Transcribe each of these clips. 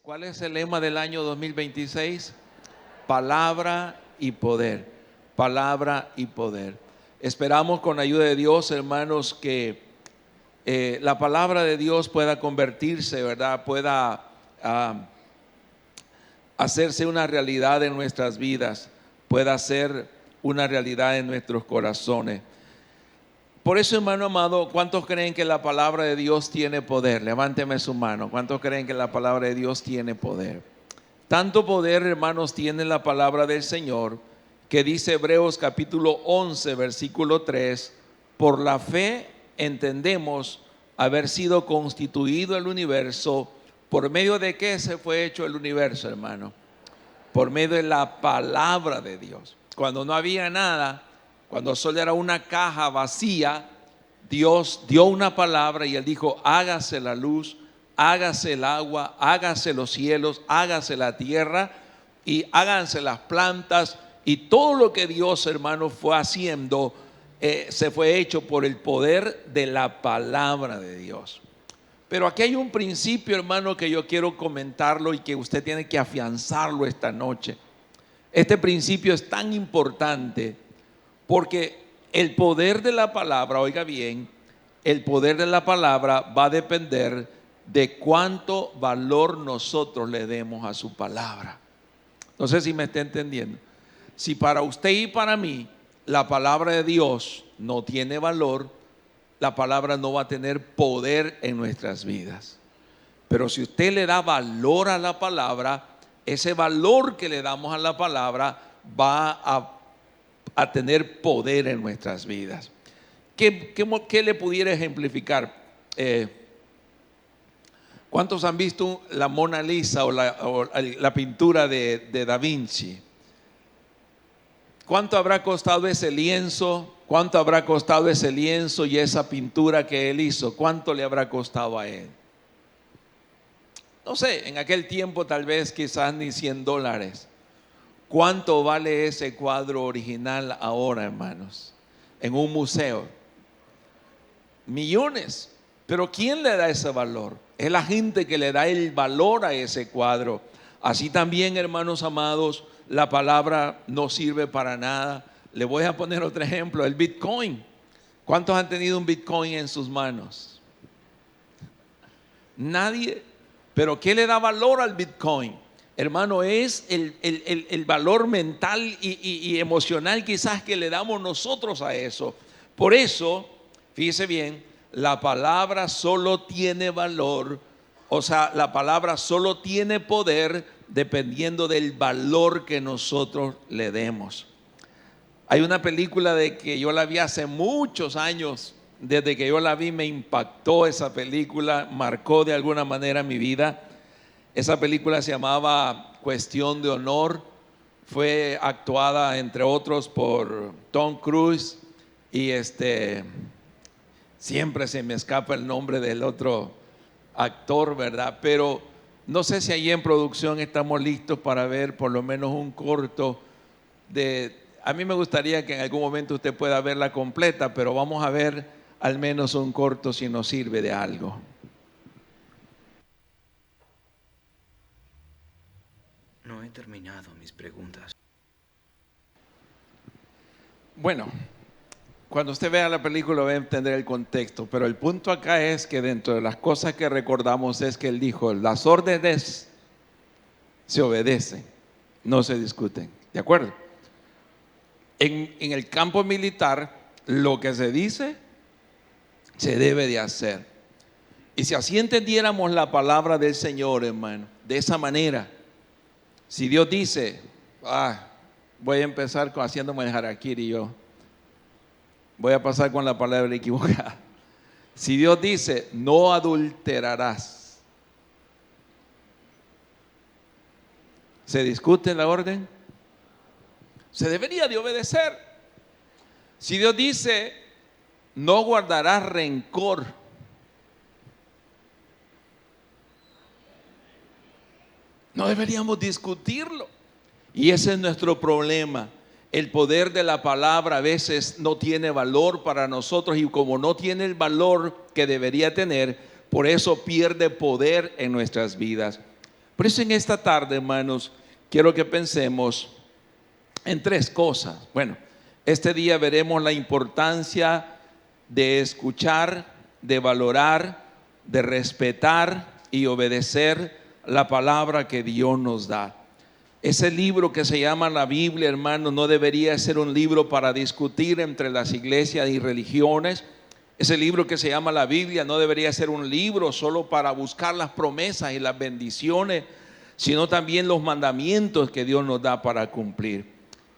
¿Cuál es el lema del año 2026? Palabra y poder, palabra y poder. Esperamos con la ayuda de Dios, hermanos, que la palabra de Dios pueda convertirse, ¿verdad? Pueda hacerse una realidad en nuestras vidas, pueda ser una realidad en nuestros corazones. Por eso, hermano amado, ¿cuántos creen que la palabra de Dios tiene poder? Levánteme su mano. ¿Cuántos creen que la palabra de Dios tiene poder? Tanto poder, hermanos, tiene la palabra del Señor, que dice Hebreos capítulo 11, versículo 3, por la fe entendemos haber sido constituido el universo. ¿Por medio de qué se fue hecho el universo, hermano? Por medio de la palabra de Dios. Cuando no había nada, cuando solo era una caja vacía, Dios dio una palabra y Él dijo: hágase la luz, hágase el agua, hágase los cielos, hágase la tierra y háganse las plantas. Y todo lo que Dios, hermano, fue haciendo se fue hecho por el poder de la palabra de Dios. Pero aquí hay un principio, hermano, que yo quiero comentarlo y que usted tiene que afianzarlo esta noche. Este principio es tan importante porque el poder de la palabra, oiga bien, el poder de la palabra va a depender de cuánto valor nosotros le demos a su palabra. No sé si me está entendiendo. Si para usted y para mí la palabra de Dios no tiene valor, la palabra no va a tener poder en nuestras vidas. Pero si usted le da valor a la palabra, ese valor que le damos a la palabra va a tener poder en nuestras vidas. ¿Qué le pudiera ejemplificar? ¿Cuántos han visto la Mona Lisa o la pintura de Da Vinci? ¿Cuánto habrá costado ese lienzo? ¿Cuánto habrá costado ese lienzo y esa pintura que él hizo? ¿Cuánto le habrá costado a él? No sé, en aquel tiempo tal vez quizás ni $100. ¿Cuánto vale ese cuadro original ahora, hermanos? En un museo. Millones. Pero ¿quién le da ese valor? Es la gente que le da el valor a ese cuadro. Así también, hermanos amados, la palabra no sirve para nada. Le voy a poner otro ejemplo, el Bitcoin. ¿Cuántos han tenido un Bitcoin en sus manos? Nadie. Pero ¿qué le da valor al Bitcoin? Hermano, es el valor mental y emocional quizás que le damos nosotros a eso. Por eso, fíjese bien, la palabra solo tiene valor, o sea, la palabra solo tiene poder dependiendo del valor que nosotros le demos. Hay una película de que yo la vi hace muchos años. Desde que yo la vi me impactó esa película, marcó de alguna manera mi vida. Esa película se llamaba Cuestión de Honor. Fue actuada entre otros por Tom Cruise y siempre se me escapa el nombre del otro actor, ¿verdad? Pero no sé si ahí en producción estamos listos para ver por lo menos un corto a mí me gustaría que en algún momento usted pueda verla completa, pero vamos a ver al menos un corto si nos sirve de algo. No he terminado mis preguntas. Bueno, cuando usted vea la película va a entender el contexto, pero el punto acá es que dentro de las cosas que recordamos es que él dijo: las órdenes se obedecen, no se discuten. ¿De acuerdo? En el campo militar, lo que se dice, se debe de hacer. Y si así entendiéramos la palabra del Señor, hermano, de esa manera, si Dios dice, voy a empezar haciéndome el harakiri yo, voy a pasar con la palabra equivocada. Si Dios dice, no adulterarás, ¿se discute la orden? Se debería de obedecer. Si Dios dice, no guardarás rencor, no deberíamos discutirlo. Y ese es nuestro problema. El poder de la palabra a veces no tiene valor para nosotros, y como no tiene el valor que debería tener, por eso pierde poder en nuestras vidas. Por eso en esta tarde, hermanos, quiero que pensemos en tres cosas. Bueno, este día veremos la importancia de escuchar, de valorar, de respetar y obedecer la palabra que Dios nos da. Ese libro que se llama la Biblia, hermano, no debería ser un libro para discutir entre las iglesias y religiones. Ese libro que se llama la Biblia no debería ser un libro solo para buscar las promesas y las bendiciones, sino también los mandamientos que Dios nos da para cumplir.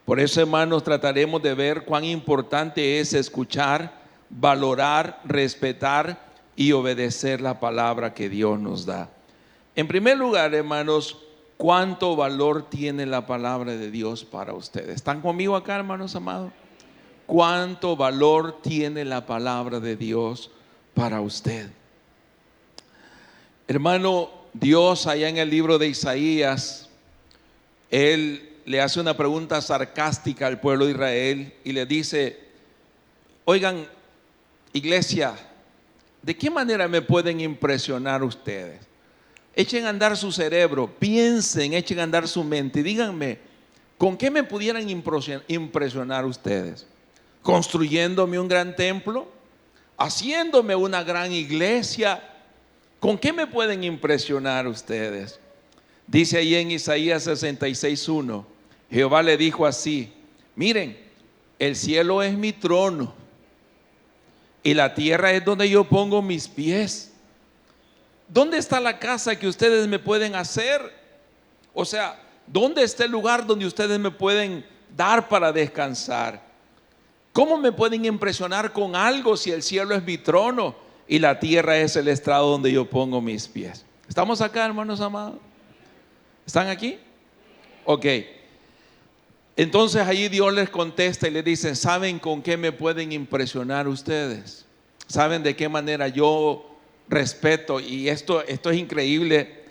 Por eso, hermanos, trataremos de ver cuán importante es escuchar, valorar, respetar y obedecer la palabra que Dios nos da. En primer lugar, hermanos, ¿cuánto valor tiene la palabra de Dios para ustedes? ¿Están conmigo acá, hermanos amados? ¿Cuánto valor tiene la palabra de Dios para usted? Hermano, Dios allá en el libro de Isaías, Él le hace una pregunta sarcástica al pueblo de Israel y le dice: oigan, iglesia, ¿de qué manera me pueden impresionar ustedes? Echen a andar su cerebro, piensen, echen a andar su mente y díganme, ¿con qué me pudieran impresionar ustedes? ¿Construyéndome un gran templo? ¿Haciéndome una gran iglesia? ¿Con qué me pueden impresionar ustedes? Dice ahí en Isaías 66:1, Jehová le dijo así: miren, el cielo es mi trono y la tierra es donde yo pongo mis pies. ¿Dónde está la casa que ustedes me pueden hacer? O sea, ¿dónde está el lugar donde ustedes me pueden dar para descansar? ¿Cómo me pueden impresionar con algo si el cielo es mi trono y la tierra es el estrado donde yo pongo mis pies? ¿Estamos acá, hermanos amados? ¿Están aquí? Ok. Entonces allí Dios les contesta y les dice: ¿saben con qué me pueden impresionar ustedes? ¿Saben de qué manera yo respeto? Y esto es increíble.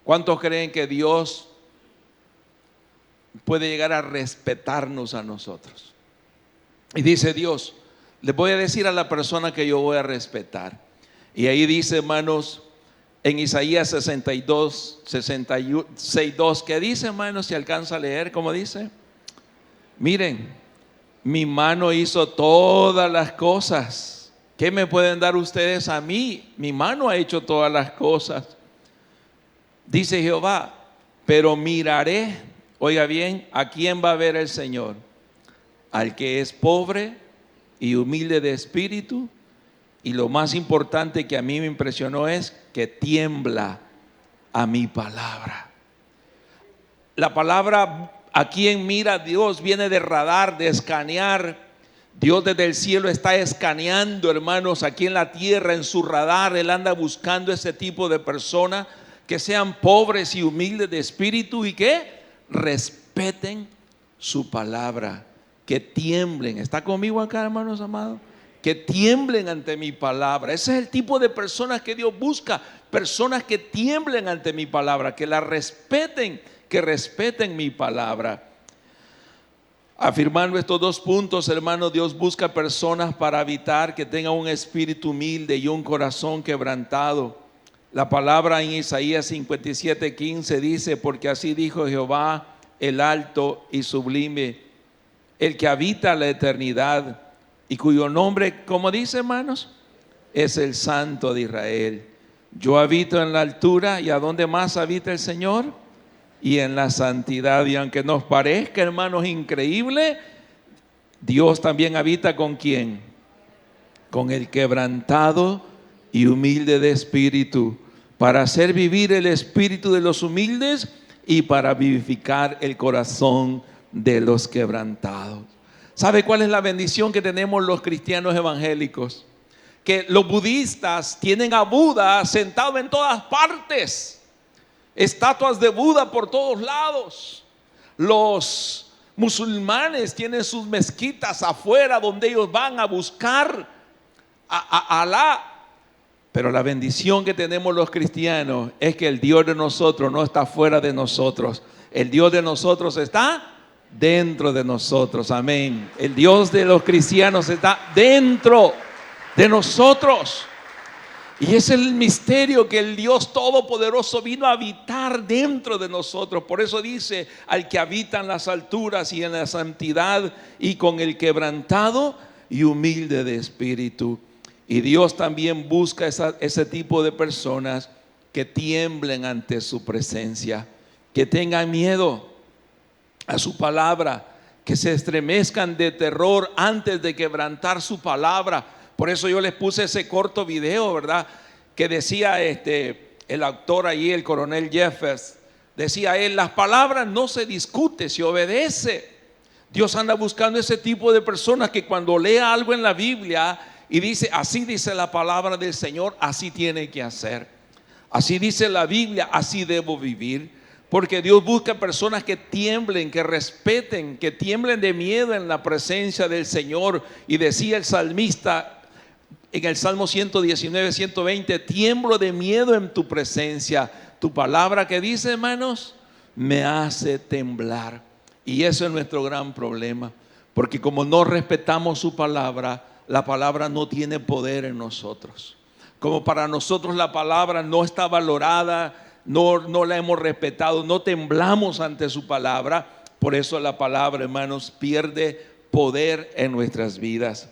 ¿Cuántos creen que Dios puede llegar a respetarnos a nosotros? Y dice Dios: les voy a decir a la persona que yo voy a respetar. Y ahí dice, hermanos, en Isaías 66:2, ¿qué dice, hermanos? Si alcanza a leer, ¿cómo dice? Miren, mi mano hizo todas las cosas. ¿Qué me pueden dar ustedes a mí? Mi mano ha hecho todas las cosas. Dice Jehová: pero miraré, oiga bien, ¿a quién va a ver el Señor? Al que es pobre y humilde de espíritu. Y lo más importante que a mí me impresionó es que tiembla a mi palabra. La palabra ¿a quién mira Dios? Viene de radar, de escanear. Dios desde el cielo está escaneando, hermanos, aquí en la tierra, en su radar. Él anda buscando ese tipo de personas que sean pobres y humildes de espíritu y que respeten su palabra, que tiemblen. ¿Está conmigo acá, hermanos amados? Que tiemblen ante mi palabra. Ese es el tipo de personas que Dios busca, personas que tiemblen ante mi palabra, que la respeten, que respeten mi palabra. Afirmando estos dos puntos, hermanos, Dios busca personas para habitar que tengan un espíritu humilde y un corazón quebrantado. La palabra en Isaías 57:15 dice: porque así dijo Jehová, el alto y sublime, el que habita la eternidad y cuyo nombre, ¿cómo dice, hermanos? Es el Santo de Israel. Yo habito en la altura, ¿y a dónde más habita el Señor? Y en la santidad. Y aunque nos parezca, hermanos, increíble, Dios también habita ¿con quién? Con el quebrantado y humilde de espíritu, para hacer vivir el espíritu de los humildes y para vivificar el corazón de los quebrantados. ¿Sabe cuál es la bendición que tenemos los cristianos evangélicos? Que los budistas tienen a Buda sentado en todas partes. Estatuas de Buda por todos lados. Los musulmanes tienen sus mezquitas afuera donde ellos van a buscar a Alá. Pero la bendición que tenemos los cristianos es que el Dios de nosotros no está fuera de nosotros. El Dios de nosotros está dentro de nosotros. Amén. El Dios de los cristianos está dentro de nosotros. Y es el misterio que el Dios Todopoderoso vino a habitar dentro de nosotros. Por eso dice: al que habita en las alturas y en la santidad, y con el quebrantado y humilde de espíritu. Y Dios también busca ese tipo de personas que tiemblen ante su presencia, que tengan miedo a su palabra, que se estremezcan de terror antes de quebrantar su palabra. Por eso yo les puse ese corto video, ¿verdad? Que decía el actor allí, el coronel Jeffers, decía él: las palabras no se discute, se obedece. Dios anda buscando ese tipo de personas que cuando lea algo en la Biblia y dice: así dice la palabra del Señor, así tiene que hacer. Así dice la Biblia, así debo vivir. Porque Dios busca personas que tiemblen, que respeten, que tiemblen de miedo en la presencia del Señor. Y decía el salmista en el Salmo 119, 120: tiemblo de miedo en tu presencia. Tu palabra, que dice, hermanos, me hace temblar. Y eso es nuestro gran problema, porque como no respetamos su palabra, la palabra no tiene poder en nosotros. Como para nosotros la palabra no está valorada, no la hemos respetado, no temblamos ante su palabra. Por eso la palabra, hermanos, pierde poder en nuestras vidas.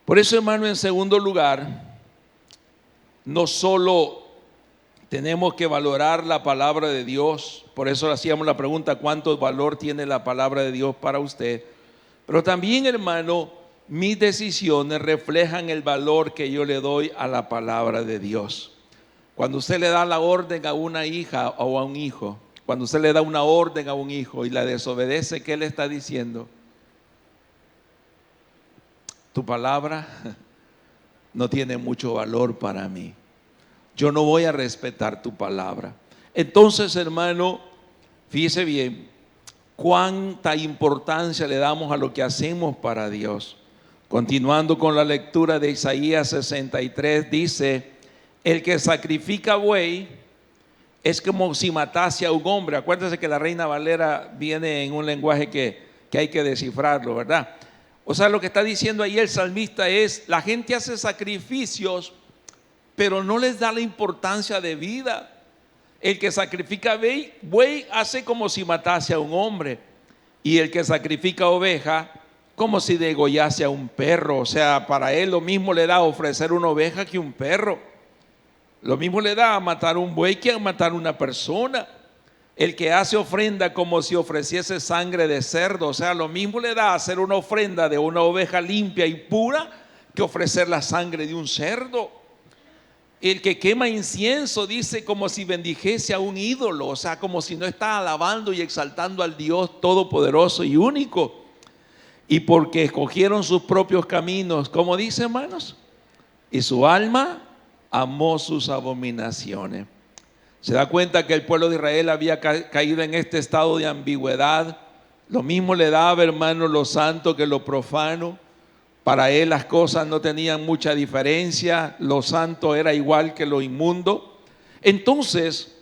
Por eso, hermano, en segundo lugar, no solo tenemos que valorar la palabra de Dios. Por eso hacíamos la pregunta: ¿cuánto valor tiene la palabra de Dios para usted? Pero también, hermano, mis decisiones reflejan el valor que yo le doy a la palabra de Dios. Cuando usted le da la orden a una hija o a un hijo, cuando usted le da una orden a un hijo y la desobedece, ¿qué le está diciendo? Tu palabra no tiene mucho valor para mí. Yo no voy a respetar tu palabra. Entonces, hermano, fíjese bien cuánta importancia le damos a lo que hacemos para Dios. Continuando con la lectura de Isaías 63, dice: el que sacrifica buey es como si matase a un hombre. Acuérdense que la Reina Valera viene en un lenguaje que hay que descifrarlo, ¿verdad? O sea, lo que está diciendo ahí el salmista es: la gente hace sacrificios, pero no les da la importancia de vida. El que sacrifica buey hace como si matase a un hombre, y el que sacrifica oveja como si degollase a un perro. O sea, para él lo mismo le da ofrecer una oveja que un perro. Lo mismo le da a matar un buey que a matar una persona. El que hace ofrenda como si ofreciese sangre de cerdo. O sea, lo mismo le da hacer una ofrenda de una oveja limpia y pura que ofrecer la sangre de un cerdo. El que quema incienso, dice, como si bendijese a un ídolo. O sea, como si no está alabando y exaltando al Dios todopoderoso y único. Y porque escogieron sus propios caminos, como dice, hermanos, y su alma amó sus abominaciones. Se da cuenta que el pueblo de Israel había caído en este estado de ambigüedad. Lo mismo le daba, hermano, lo santo que lo profano. Para él las cosas no tenían mucha diferencia. Lo santo era igual que lo inmundo. Entonces,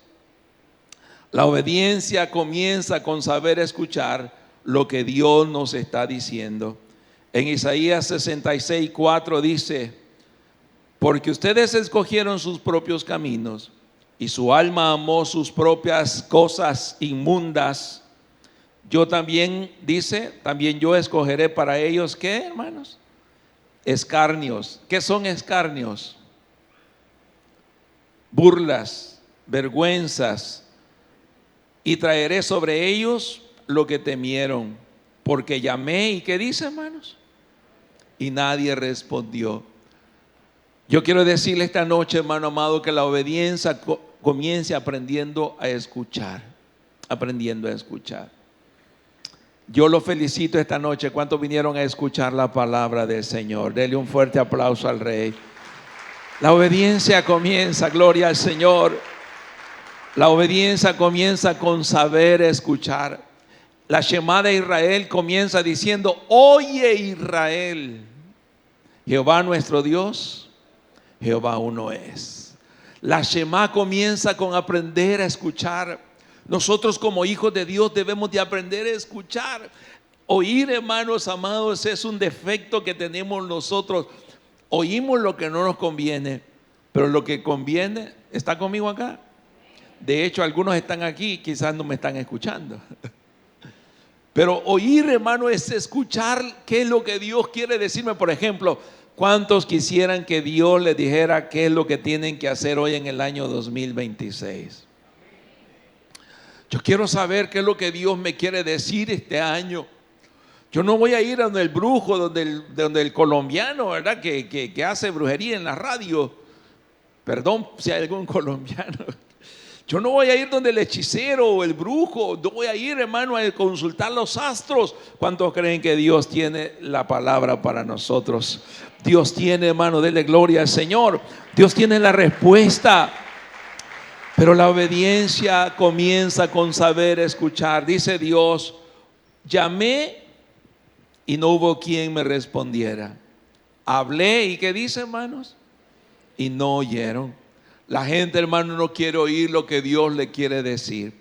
la obediencia comienza con saber escuchar lo que Dios nos está diciendo. En Isaías 66, 4 dice: porque ustedes escogieron sus propios caminos y su alma amó sus propias cosas inmundas. Yo también, dice, también yo escogeré para ellos, ¿qué, hermanos? Escarnios. ¿Qué son escarnios? Burlas, vergüenzas. Y traeré sobre ellos lo que temieron, porque llamé, ¿y qué dice, hermanos? Y nadie respondió. Yo quiero decirle esta noche, hermano amado, que la obediencia comience aprendiendo a escuchar. Aprendiendo a escuchar. Yo lo felicito esta noche. ¿Cuántos vinieron a escuchar la palabra del Señor? Dele un fuerte aplauso al Rey. La obediencia comienza, gloria al Señor. La obediencia comienza con saber escuchar. La Shema de Israel comienza diciendo: oye Israel, Jehová nuestro Dios, Jehová uno es. La Shema comienza con aprender a escuchar. Nosotros como hijos de Dios debemos de aprender a escuchar. Oír, hermanos amados, es un defecto que tenemos nosotros. Oímos lo que no nos conviene, Pero lo que conviene, ¿está conmigo acá? De hecho, algunos están aquí, quizás no me están escuchando. Pero oír, hermano, es escuchar qué es lo que Dios quiere decirme. Por ejemplo, ¿cuántos quisieran que Dios les dijera qué es lo que tienen que hacer hoy en el año 2026? Yo quiero saber qué es lo que Dios me quiere decir este año. Yo no voy a ir a donde el brujo, donde el colombiano, ¿verdad? Que hace brujería en la radio. Perdón si hay algún colombiano. Yo no voy a ir donde el hechicero o el brujo. No voy a ir, hermano, a consultar los astros. ¿Cuántos creen que Dios tiene la palabra para nosotros? Dios tiene, hermano, denle gloria al Señor. Dios tiene la respuesta. Pero la obediencia comienza con saber escuchar. Dice Dios, llamé y no hubo quien me respondiera. Hablé y ¿qué dice, hermanos? Y no oyeron. La gente, hermano, no quiere oír lo que Dios le quiere decir.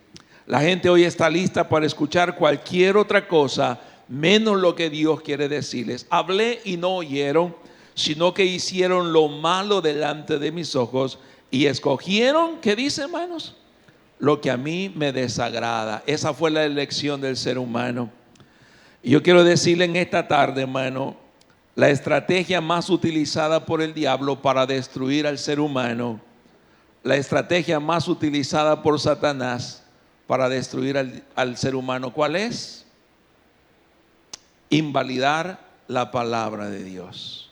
La gente hoy está lista para escuchar cualquier otra cosa, menos lo que Dios quiere decirles. Hablé y no oyeron, sino que hicieron lo malo delante de mis ojos y escogieron, ¿qué dice, hermanos? Lo que a mí me desagrada. Esa fue la elección del ser humano. Y yo quiero decirle en esta tarde, hermano, la estrategia más utilizada por el diablo para destruir al ser humano, la estrategia más utilizada por Satanás para destruir al ser humano, ¿cuál es? Invalidar la palabra de Dios.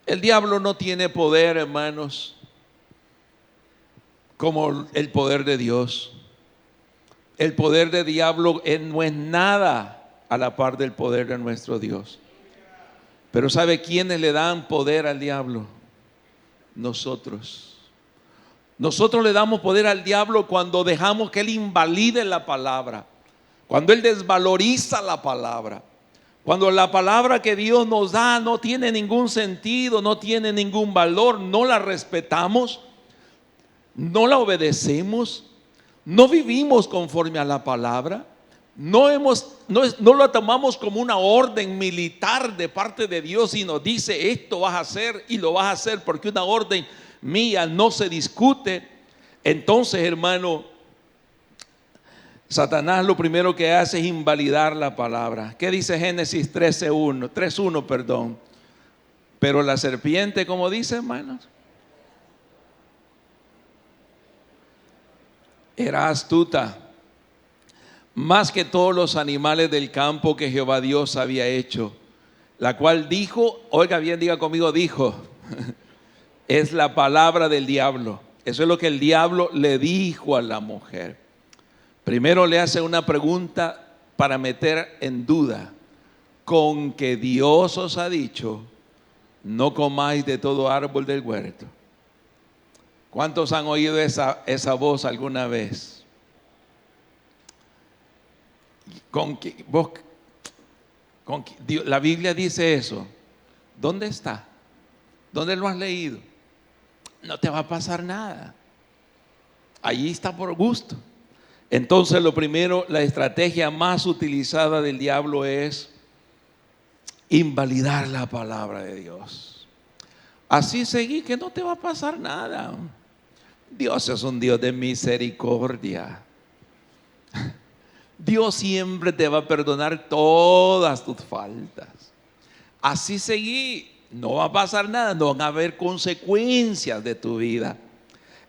El diablo no tiene poder, hermanos, como el poder de Dios. El poder del diablo no es nada a la par del poder de nuestro Dios. Pero ¿sabe quiénes le dan poder al diablo? Nosotros. Nosotros le damos poder al diablo cuando dejamos que él invalide la palabra, cuando él desvaloriza la palabra, cuando la palabra que Dios nos da no tiene ningún sentido, no tiene ningún valor, no la respetamos, no la obedecemos, no vivimos conforme a la palabra, no la tomamos como una orden militar de parte de Dios y nos dice esto vas a hacer y lo vas a hacer porque una orden mía no se discute. Entonces, hermano, Satanás lo primero que hace es invalidar la palabra. ¿Qué dice Génesis 3:1, perdón? Pero la serpiente, ¿cómo dice, hermanos? Era astuta, más que todos los animales del campo que Jehová Dios había hecho, la cual dijo, oiga bien, diga conmigo, dijo, es la palabra del diablo. Eso es lo que el diablo le dijo a la mujer. Primero le hace una pregunta para meter en duda. Con que Dios os ha dicho, no comáis de todo árbol del huerto. ¿Cuántos han oído esa voz alguna vez? La Biblia dice eso. ¿Dónde está? ¿Dónde lo has leído? No te va a pasar nada. Allí está por gusto. Entonces lo primero, la estrategia más utilizada del diablo es invalidar la palabra de Dios. Así seguí que no te va a pasar nada. Dios es un Dios de misericordia. Dios siempre te va a perdonar todas tus faltas. Así seguí, no va a pasar nada, no van a haber consecuencias de tu vida.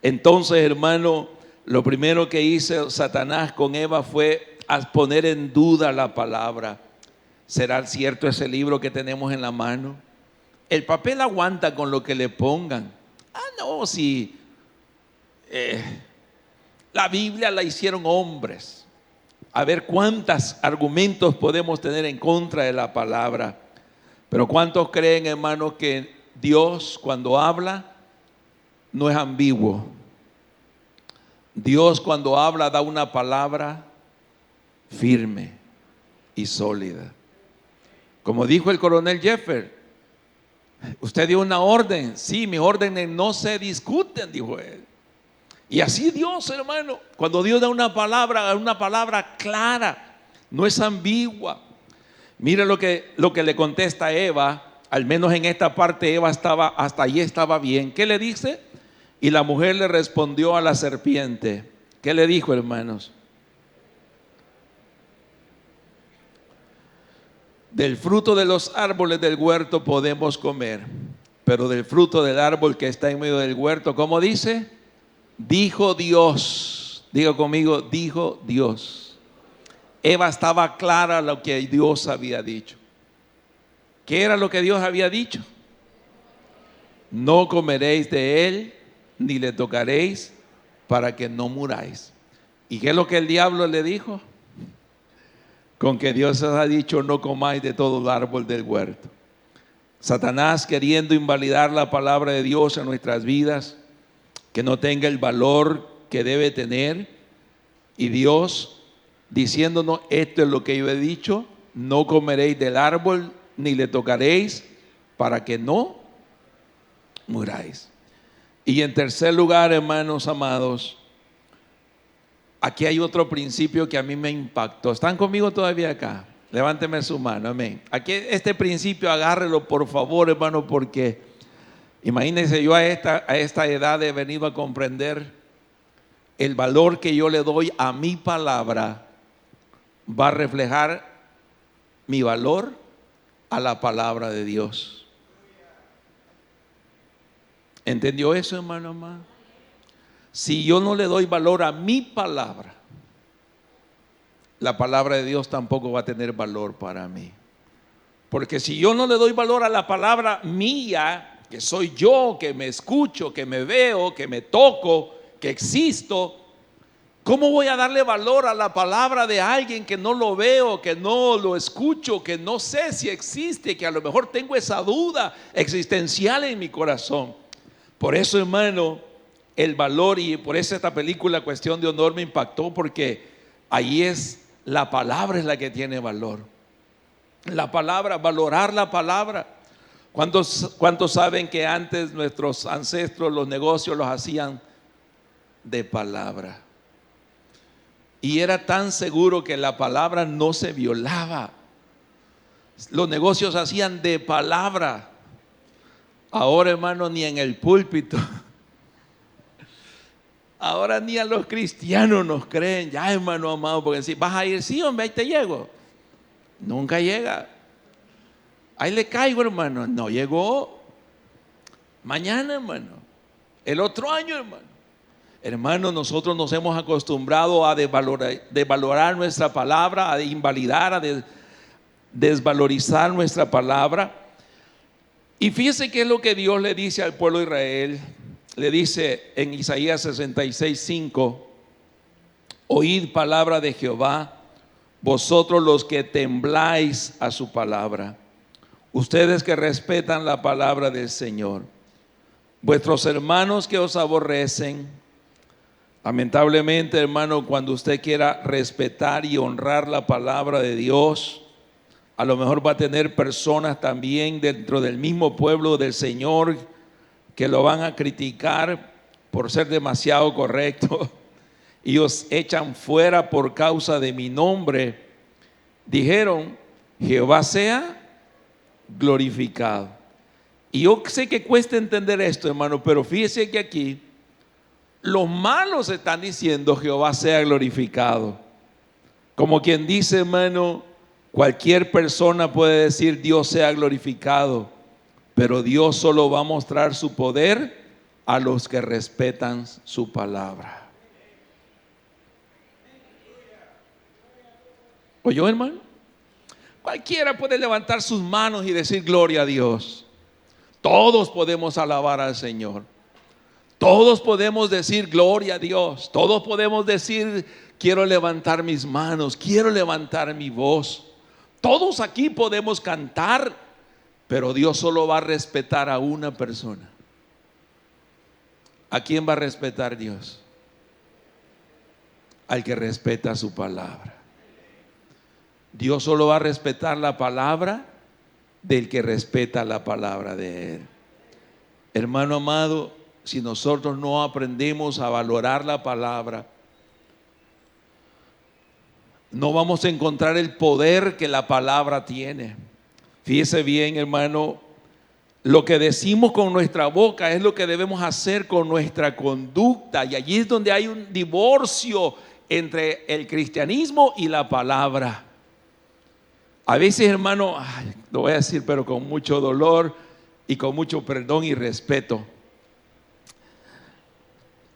Entonces, hermano, lo primero que hizo Satanás con Eva fue poner en duda la palabra. ¿Será cierto ese libro que tenemos en la mano? El papel aguanta con lo que le pongan. No, si la Biblia la hicieron hombres. A ver cuántos argumentos podemos tener en contra de la palabra. Pero ¿cuántos creen, hermanos, que Dios cuando habla no es ambiguo? Dios cuando habla da una palabra firme y sólida. Como dijo el coronel Jeffer, usted dio una orden. Sí, mis órdenes no se discuten, dijo él. Y así Dios, hermano, cuando Dios da una palabra clara, no es ambigua. Mira lo que le contesta a Eva Al menos en esta parte Eva estaba, hasta allí estaba bien. ¿Qué le dice? Y la mujer le respondió a la serpiente. ¿Qué le dijo, hermanos? Del fruto de los árboles del huerto podemos comer, pero del fruto del árbol que está en medio del huerto, ¿cómo dice? Dijo Dios. Diga conmigo, dijo Dios. Eva estaba clara lo que Dios había dicho. ¿Qué era lo que Dios había dicho? No comeréis de él, ni le tocaréis, para que no muráis. ¿Y qué es lo que el diablo le dijo? Con que Dios os ha dicho, no comáis de todo el árbol del huerto. Satanás queriendo invalidar la palabra de Dios en nuestras vidas, que no tenga el valor que debe tener, y Dios diciéndonos, esto es lo que yo he dicho, no comeréis del árbol, ni le tocaréis, para que no muráis. Y en tercer lugar, hermanos amados, aquí hay otro principio que a mí me impactó. ¿Están conmigo todavía acá? Levánteme su mano, amén. Aquí este principio agárrelo por favor, hermano, porque imagínense, yo a esta edad he venido a comprender el valor que yo le doy a mi palabra va a reflejar mi valor a la palabra de Dios. ¿Entendió eso, hermano amado? Si yo no le doy valor a mi palabra, la palabra de Dios tampoco va a tener valor para mí. Porque si yo no le doy valor a la palabra mía, que soy yo, que me escucho, que me veo, que me toco, que existo, ¿cómo voy a darle valor a la palabra de alguien que no lo veo, que no lo escucho, que no sé si existe, que a lo mejor tengo esa duda existencial en mi corazón? Por eso, hermano, el valor, y por eso esta película Cuestión de Honor me impactó, porque ahí es la palabra es la que tiene valor. La palabra, valorar la palabra. ¿Cuántos saben que antes nuestros ancestros los negocios los hacían de palabra? Y era tan seguro que la palabra no se violaba. Los negocios se hacían de palabra. Ahora, hermano, ni en el púlpito. Ahora ni a los cristianos nos creen. Ya, hermano amado, porque si vas a ir, sí, hombre, ahí te llego. Nunca llega. Ahí le caigo, hermano. No llegó. Mañana, hermano. El otro año, hermano. Hermano, nosotros nos hemos acostumbrado a desvalorar nuestra palabra, a invalidar, a desvalorizar nuestra palabra. Y fíjese qué es lo que Dios le dice al pueblo de Israel. Le dice en Isaías 66:5: oíd palabra de Jehová, vosotros los que tembláis a su palabra, ustedes que respetan la palabra del Señor. Vuestros hermanos que os aborrecen, lamentablemente, hermano, cuando usted quiera respetar y honrar la palabra de Dios, a lo mejor va a tener personas también dentro del mismo pueblo del Señor que lo van a criticar por ser demasiado correcto y os echan fuera por causa de mi nombre. Dijeron: Jehová sea glorificado. Y yo sé que cuesta entender esto, hermano, pero fíjese que aquí los malos están diciendo: Jehová sea glorificado. Como quien dice, hermano, cualquier persona puede decir Dios sea glorificado, pero Dios solo va a mostrar su poder a los que respetan su palabra. ¿Oyó, hermano? Cualquiera puede levantar sus manos y decir gloria a Dios. Todos podemos alabar al Señor. Todos podemos decir gloria a Dios. Todos podemos decir quiero levantar mis manos, quiero levantar mi voz. Todos aquí podemos cantar, pero Dios solo va a respetar a una persona. ¿A quién va a respetar Dios? Al que respeta su palabra. Dios solo va a respetar la palabra del que respeta la palabra de Él. Hermano amado, si nosotros no aprendemos a valorar la palabra, no vamos a encontrar el poder que la palabra tiene. Fíjese bien, hermano, Lo que decimos con nuestra boca es lo que debemos hacer con nuestra conducta. Y allí es donde hay un divorcio entre el cristianismo y la palabra. A veces, hermano, lo voy a decir, pero con mucho dolor y con mucho perdón y respeto.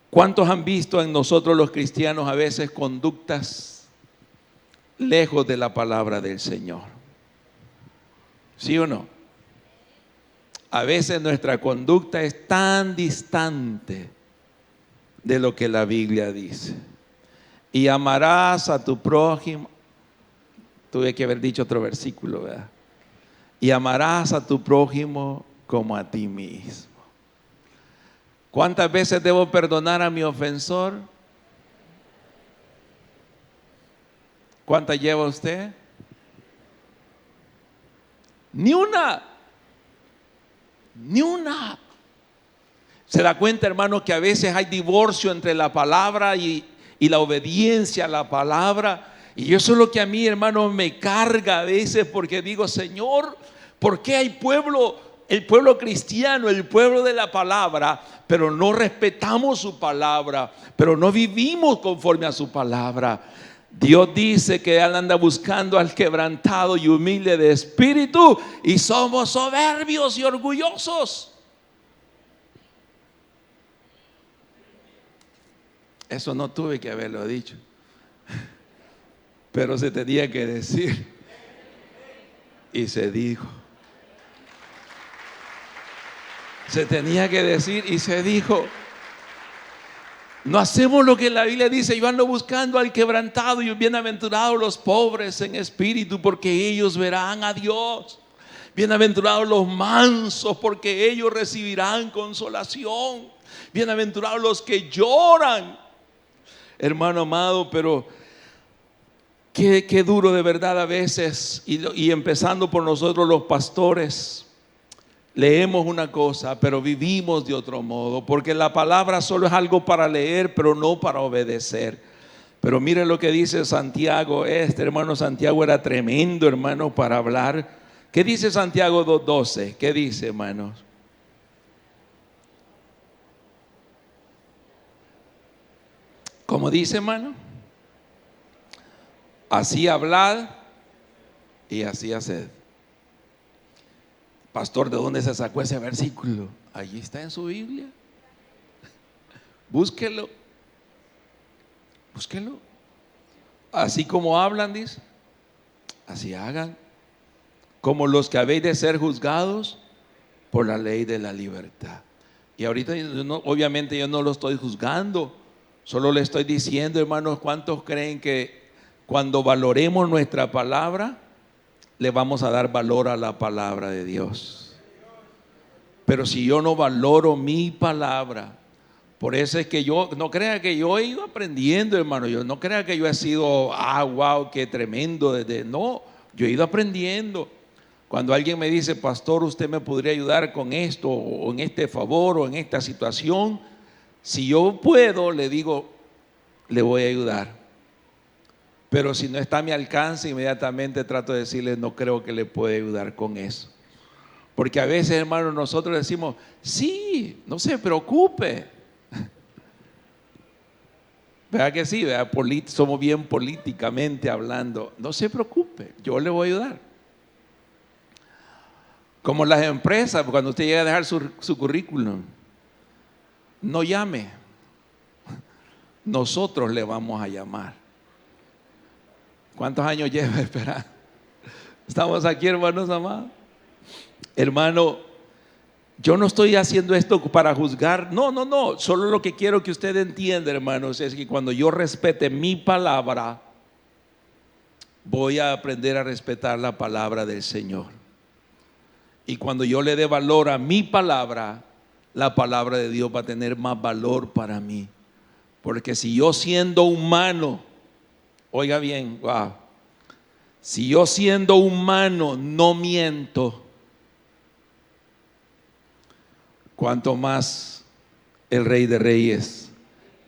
¿Cuántos han visto en nosotros los cristianos a veces conductas lejos de la palabra del Señor? ¿Sí o no? A veces nuestra conducta es tan distante de lo que la Biblia dice. Y amarás a tu prójimo. Tuve que haber dicho otro versículo, ¿verdad? Y amarás a tu prójimo como a ti mismo. ¿Cuántas veces debo perdonar a mi ofensor? ¿Cuántas lleva usted? Ni una. Ni una. Se da cuenta, hermano, que a veces hay divorcio entre la palabra y la obediencia a la palabra. Y eso es lo que a mí, hermano, me carga a veces, porque digo, Señor, ¿por qué hay el pueblo cristiano, el pueblo de la palabra, pero no respetamos su palabra, pero no vivimos conforme a su palabra? Dios dice que Él anda buscando al quebrantado y humilde de espíritu, y somos soberbios y orgullosos. Eso no tuve que haberlo dicho, pero se tenía que decir, y se dijo. Se tenía que decir y se dijo. No hacemos lo que la Biblia dice. Yo ando buscando al quebrantado y bienaventurados los pobres en espíritu, porque ellos verán a Dios. Bienaventurados los mansos, porque ellos recibirán consolación. Bienaventurados los que lloran. Hermano amado, pero qué duro de verdad a veces, y empezando por nosotros los pastores. Leemos una cosa, pero vivimos de otro modo, porque la palabra solo es algo para leer, pero no para obedecer. Pero mire lo que dice Santiago. Hermano, Santiago era tremendo, hermano, para hablar. ¿Qué dice Santiago 2:12? ¿Qué dice, hermanos? ¿Cómo dice, hermano? Así hablad y así haced. Pastor, ¿de dónde se sacó ese versículo? Allí está en su Biblia. Búsquelo. Búsquelo. Así como hablan, dice, así hagan. Como los que habéis de ser juzgados por la ley de la libertad. Y ahorita, obviamente yo no lo estoy juzgando. Solo le estoy diciendo, hermanos, ¿cuántos creen que cuando valoremos nuestra palabra, le vamos a dar valor a la palabra de Dios? Pero si yo no valoro mi palabra, por eso es que yo, no crea que yo he ido aprendiendo, hermano. Yo no crea que yo he sido, wow, qué tremendo. No, yo he ido aprendiendo. Cuando alguien me dice, pastor, usted me podría ayudar con esto, o en este favor, o en esta situación, si yo puedo, le digo, le voy a ayudar. Pero si no está a mi alcance, inmediatamente trato de decirle, no creo que le pueda ayudar con eso. Porque a veces, hermano, nosotros decimos, sí, no se preocupe. ¿Verdad que sí? ¿Verdad? Somos bien políticamente hablando. No se preocupe, yo le voy a ayudar. Como las empresas, cuando usted llega a dejar su currículum, no llame. Nosotros le vamos a llamar. ¿Cuántos años lleva esperando? Estamos aquí, hermanos amados. Hermano, yo no estoy haciendo esto para juzgar. No. Solo lo que quiero que usted entienda, hermanos, es que cuando yo respete mi palabra, voy a aprender a respetar la palabra del Señor. Y cuando yo le dé valor a mi palabra, la palabra de Dios va a tener más valor para mí. Porque si yo siendo humano, oiga bien, wow, si yo siendo humano no miento, cuanto más el Rey de Reyes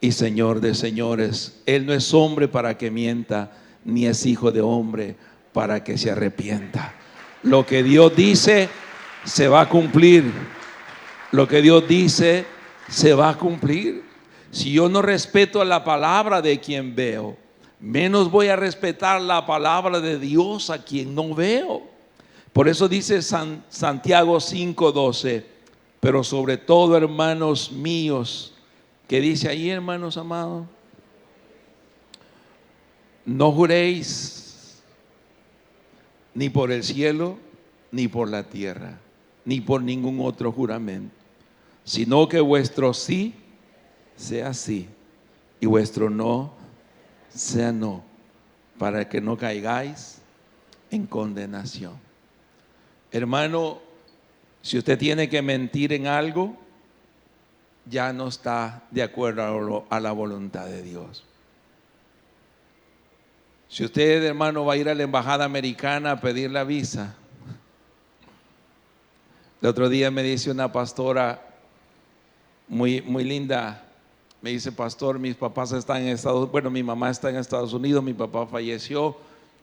y Señor de Señores. Él no es hombre para que mienta, ni es hijo de hombre para que se arrepienta. Lo que Dios dice, se va a cumplir. Lo que Dios dice se va a cumplir. Si yo no respeto la palabra de quien veo, menos voy a respetar la palabra de Dios a quien no veo. Por eso dice Santiago 5:12, pero sobre todo, hermanos míos, ¿qué dice ahí, hermanos amados? No juréis ni por el cielo, ni por la tierra, ni por ningún otro juramento, sino que vuestro sí sea sí y vuestro no sea no, para que no caigáis en condenación. Hermano, si usted tiene que mentir en algo, ya no está de acuerdo a la voluntad de Dios. Si usted, hermano, va a ir a la embajada americana a pedir la visa, el otro día me dice una pastora muy linda, me dice: pastor, mis papás están en Estados Unidos, bueno, mi mamá está en Estados Unidos, mi papá falleció,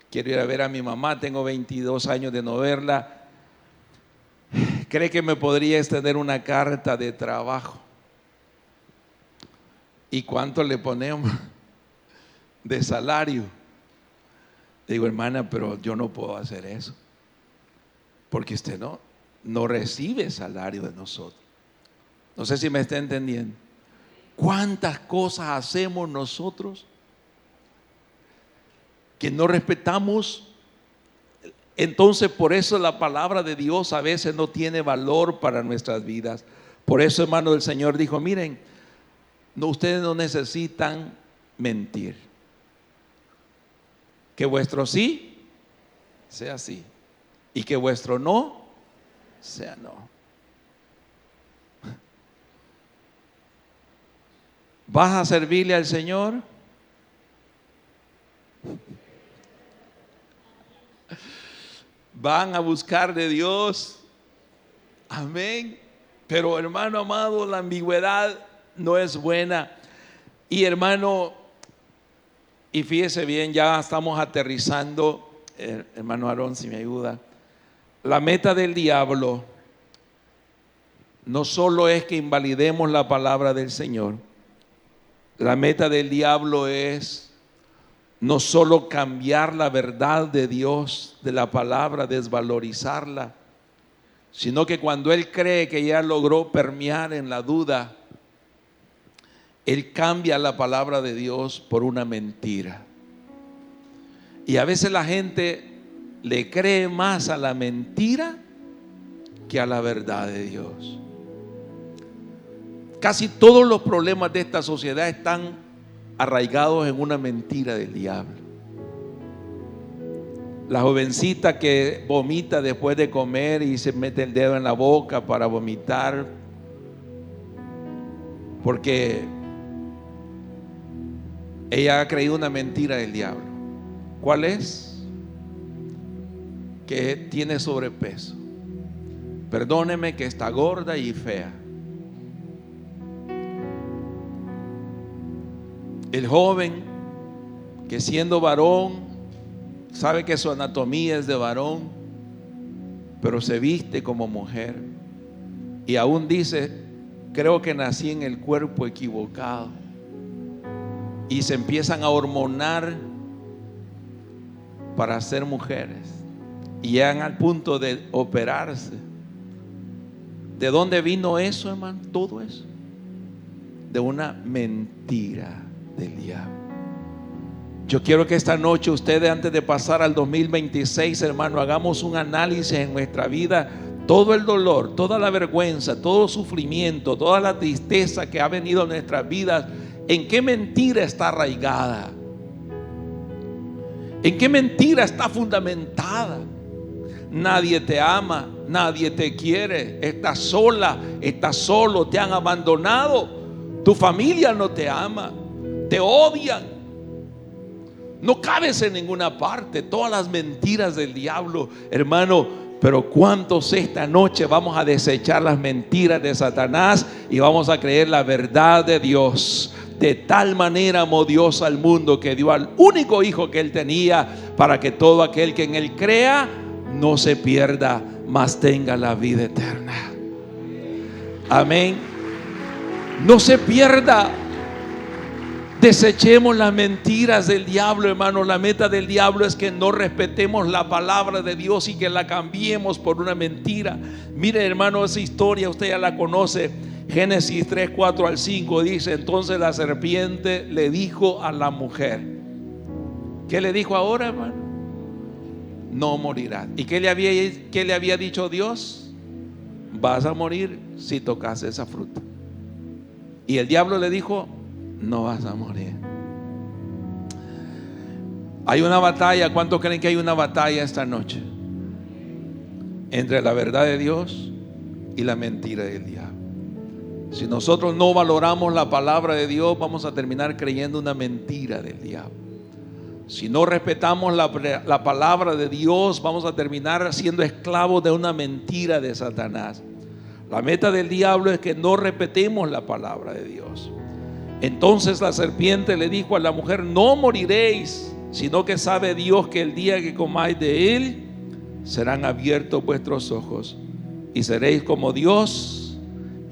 quiero ir a ver a mi mamá, tengo 22 años de no verla. ¿Cree que me podría extender una carta de trabajo? ¿Y cuánto le ponemos de salario? Digo: hermana, pero yo no puedo hacer eso, porque usted no recibe salario de nosotros. No sé si me está entendiendo. ¿Cuántas cosas hacemos nosotros que no respetamos? Entonces, por eso la palabra de Dios a veces no tiene valor para nuestras vidas. Por eso, hermano, del Señor dijo: miren, ustedes no necesitan mentir. Que vuestro sí sea sí y que vuestro no sea no. ¿Vas a servirle al Señor? ¿Van a buscar de Dios? Amén. Pero, hermano amado, la ambigüedad no es buena. Y, hermano, y fíjese bien, ya estamos aterrizando, hermano Aarón, si me ayuda. La meta del diablo no solo es que invalidemos la palabra del Señor. La meta del diablo es no solo cambiar la verdad de Dios, de la palabra, desvalorizarla, sino que cuando él cree que ya logró permear en la duda, él cambia la palabra de Dios por una mentira. Y a veces la gente le cree más a la mentira que a la verdad de Dios. Casi todos los problemas de esta sociedad están arraigados en una mentira del diablo. La jovencita que vomita después de comer y se mete el dedo en la boca para vomitar porque ella ha creído una mentira del diablo. ¿Cuál es? Que tiene sobrepeso. Perdóneme, que está gorda y fea. El joven que siendo varón sabe que su anatomía es de varón, pero se viste como mujer y aún dice: creo que nací en el cuerpo equivocado, y se empiezan a hormonar para ser mujeres y llegan al punto de operarse. ¿De dónde vino eso, hermano? Todo eso de una mentira del diablo. Yo quiero que esta noche ustedes, antes de pasar al 2026, hermano, hagamos un análisis en nuestra vida. Todo el dolor, toda la vergüenza, todo el sufrimiento, toda la tristeza que ha venido a nuestras vidas, ¿en qué mentira está arraigada? ¿En qué mentira está fundamentada? Nadie te ama, nadie te quiere, estás sola, estás solo, te han abandonado, tu familia no te ama, te odian, no cabes en ninguna parte. Todas las mentiras del diablo, hermano. Pero ¿cuántos esta noche vamos a desechar las mentiras de Satanás y vamos a creer la verdad de Dios? De tal manera amó Dios al mundo que dio al único hijo que él tenía, para que todo aquel que en él crea no se pierda, mas tenga la vida eterna. Amén. No se pierda. Desechemos las mentiras del diablo, hermano. La meta del diablo es que no respetemos la palabra de Dios y que la cambiemos por una mentira. Mire, hermano, esa historia usted ya la conoce. Génesis 3, 4 al 5 dice: entonces la serpiente le dijo a la mujer. ¿Qué le dijo ahora, hermano? No morirás. ¿Y qué le había dicho Dios? Vas a morir si tocas esa fruta. Y el diablo le dijo: no vas a morir. Hay una batalla. ¿Cuántos creen que hay una batalla esta noche entre la verdad de Dios y la mentira del diablo? Si nosotros no valoramos la palabra de Dios, vamos a terminar creyendo una mentira del diablo. Si no respetamos la palabra de Dios, vamos a terminar siendo esclavos de una mentira de Satanás. La meta del diablo es que no respetemos la palabra de Dios. Entonces la serpiente le dijo a la mujer: no moriréis, sino que sabe Dios que el día que comáis de él, serán abiertos vuestros ojos y seréis como Dios.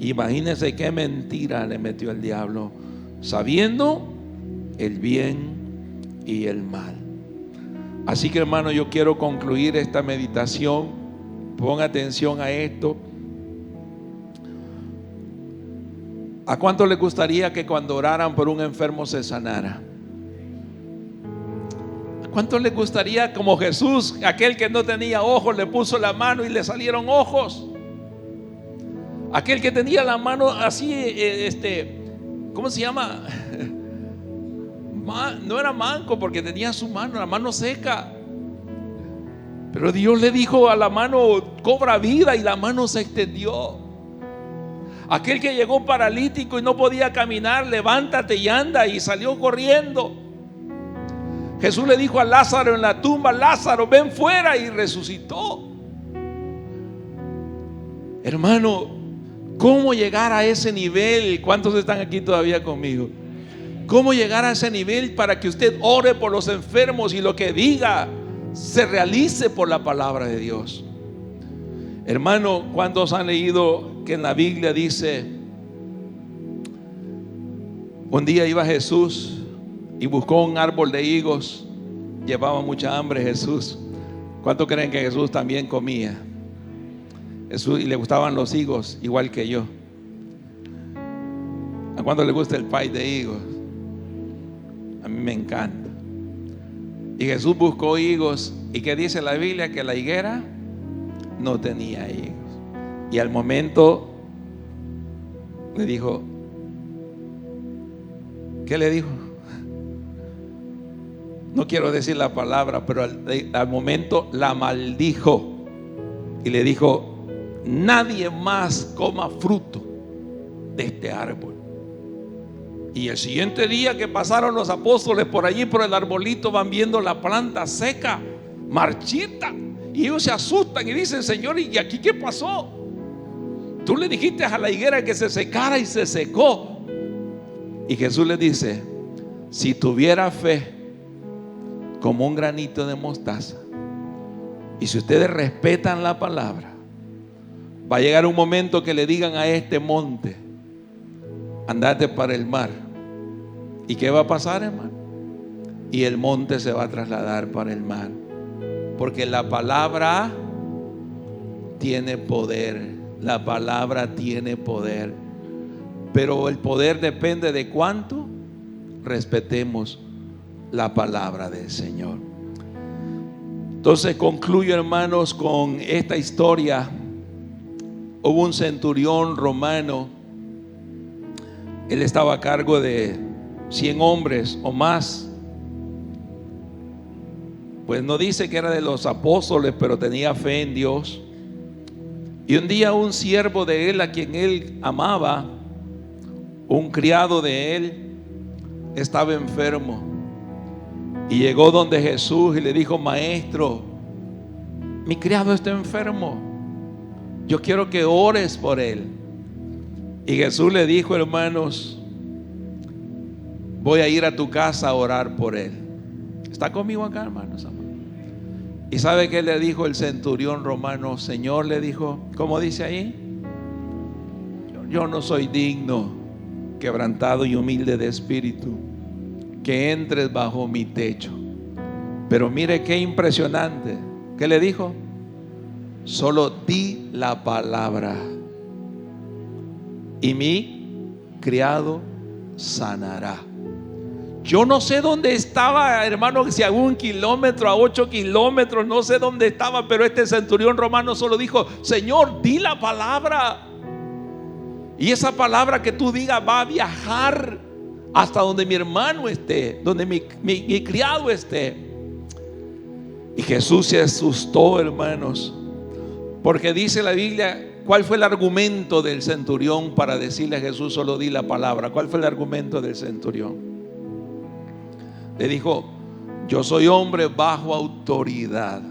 Imagínense qué mentira le metió el diablo, sabiendo el bien y el mal. Así que, hermano, yo quiero concluir esta meditación. Ponga atención a esto. ¿A cuánto le gustaría que cuando oraran por un enfermo se sanara? ¿A cuánto le gustaría, como Jesús, aquel que no tenía ojos, le puso la mano y le salieron ojos? Aquel que tenía la mano así, ¿cómo se llama? No era manco porque tenía su mano, la mano seca. Pero Dios le dijo a la mano: cobra vida, y la mano se extendió. Aquel que llegó paralítico y no podía caminar: levántate y anda, y salió corriendo. Jesús le dijo a Lázaro en la tumba: Lázaro, ven fuera, y resucitó. Hermano, ¿cómo llegar a ese nivel? ¿Cuántos están aquí todavía conmigo? ¿Cómo llegar a ese nivel para que usted ore por los enfermos y lo que diga se realice por la palabra de Dios? Hermano, ¿cuántos han leído que en la Biblia dice: un día iba Jesús y buscó un árbol de higos? Llevaba mucha hambre Jesús. ¿Cuántos creen que Jesús también comía? Jesús, y le gustaban los higos igual que yo. ¿A cuánto le gusta el pie de higos? A mí me encanta. Y Jesús buscó higos. ¿Y qué dice la Biblia? Que la higuera no tenía higos. Y al momento le dijo, ¿qué le dijo? No quiero decir la palabra, pero al momento la maldijo y le dijo: nadie más coma fruto de este árbol. Y el siguiente día que pasaron los apóstoles por allí, por el arbolito, van viendo la planta seca, marchita, y ellos se asustan y dicen: Señor, ¿y aquí qué pasó? Tú le dijiste a la higuera que se secara y se secó. Y Jesús les dice: si tuviera fe como un granito de mostaza, y si ustedes respetan la palabra, va a llegar un momento que le digan a este monte: andate para el mar. ¿Y qué va a pasar, hermano? Y el monte se va a trasladar para el mar, porque la palabra tiene poder. La palabra tiene poder, pero el poder depende de cuánto respetemos la palabra del Señor. Entonces concluyo, hermanos, con esta historia. Hubo un centurión romano. Él estaba a cargo de 100 hombres o más. Pues no dice que era de los apóstoles, pero tenía fe en Dios. Y un día un siervo de él, a quien él amaba, un criado de él, estaba enfermo. Y llegó donde Jesús y le dijo: maestro, mi criado está enfermo, yo quiero que ores por él. Y Jesús le dijo: hermanos, voy a ir a tu casa a orar por él. ¿Está conmigo acá, hermanos? ¿Y sabe qué le dijo el centurión romano? Señor, le dijo, ¿cómo dice ahí? Yo no soy digno, quebrantado y humilde de espíritu, que entres bajo mi techo. Pero mire qué impresionante. ¿Qué le dijo? Solo di la palabra y mi criado sanará. Yo no sé dónde estaba, hermano, si a 1 kilómetro, a 8 kilómetros, no sé dónde estaba, pero este centurión romano solo dijo, Señor, di la palabra. Y esa palabra que tú digas va a viajar hasta donde mi hermano esté, donde mi criado esté. Y Jesús se asustó, hermanos, porque dice la Biblia, ¿cuál fue el argumento del centurión para decirle a Jesús solo di la palabra? ¿Cuál fue el argumento del centurión? Le dijo, yo soy hombre bajo autoridad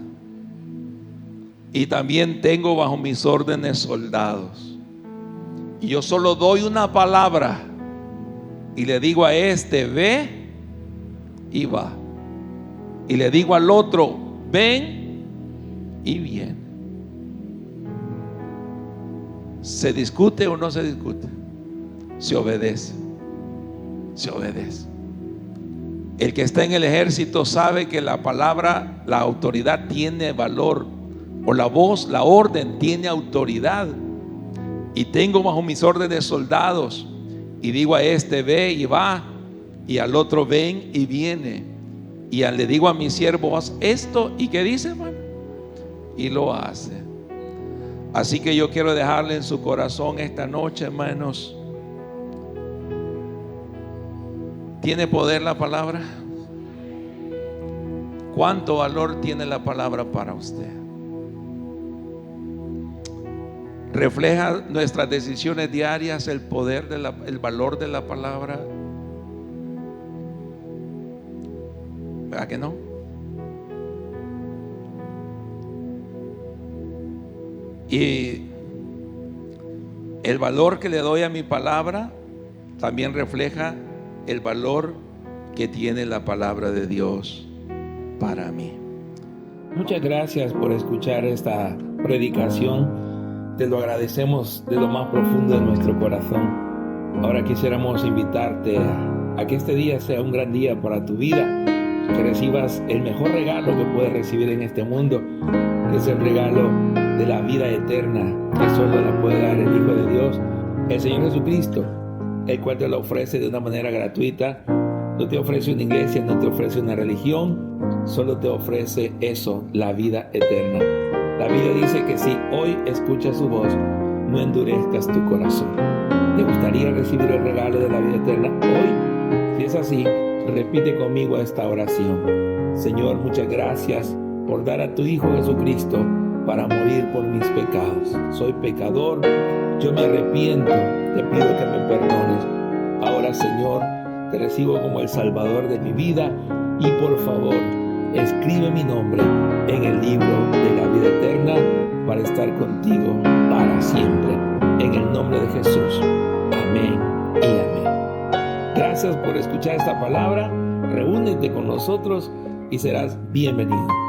y también tengo bajo mis órdenes soldados. Y yo solo doy una palabra y le digo a este, ve y va. Y le digo al otro, ven y viene. ¿Se discute o no se discute? Se obedece. Se obedece. El que está en el ejército sabe que la palabra, la autoridad tiene valor, o la voz, la orden tiene autoridad. Y tengo bajo mis órdenes soldados, y digo a este ve y va, y al otro ven y viene, y le digo a mi siervo haz esto, y ¿qué dice, hermano? Y lo hace. Así que yo quiero dejarle en su corazón esta noche, hermanos, ¿tiene poder la palabra? ¿Cuánto valor tiene la palabra para usted? ¿Refleja nuestras decisiones diarias el poder el valor de la palabra? ¿Verdad que no? Y el valor que le doy a mi palabra también refleja el valor que tiene la palabra de Dios para mí. Muchas gracias por escuchar esta predicación. Te lo agradecemos de lo más profundo de nuestro corazón. Ahora quisiéramos invitarte a que este día sea un gran día para tu vida, que recibas el mejor regalo que puedes recibir en este mundo, que es el regalo de la vida eterna, que solo la puede dar el Hijo de Dios, el Señor Jesucristo, el cual te lo ofrece de una manera gratuita. No te ofrece una iglesia, no te ofrece una religión, solo te ofrece eso, la vida eterna. La Biblia dice que si hoy escuchas su voz, no endurezcas tu corazón. ¿Te gustaría recibir el regalo de la vida eterna hoy? Si es así, repite conmigo esta oración. Señor, muchas gracias por dar a tu Hijo Jesucristo para morir por mis pecados. Soy pecador, yo me arrepiento, te pido que me perdones. Ahora, Señor, te recibo como el Salvador de mi vida y por favor, escribe mi nombre en el libro de la vida eterna para estar contigo para siempre. En el nombre de Jesús. Amén y amén. Gracias por escuchar esta palabra. Reúnete con nosotros y serás bienvenido.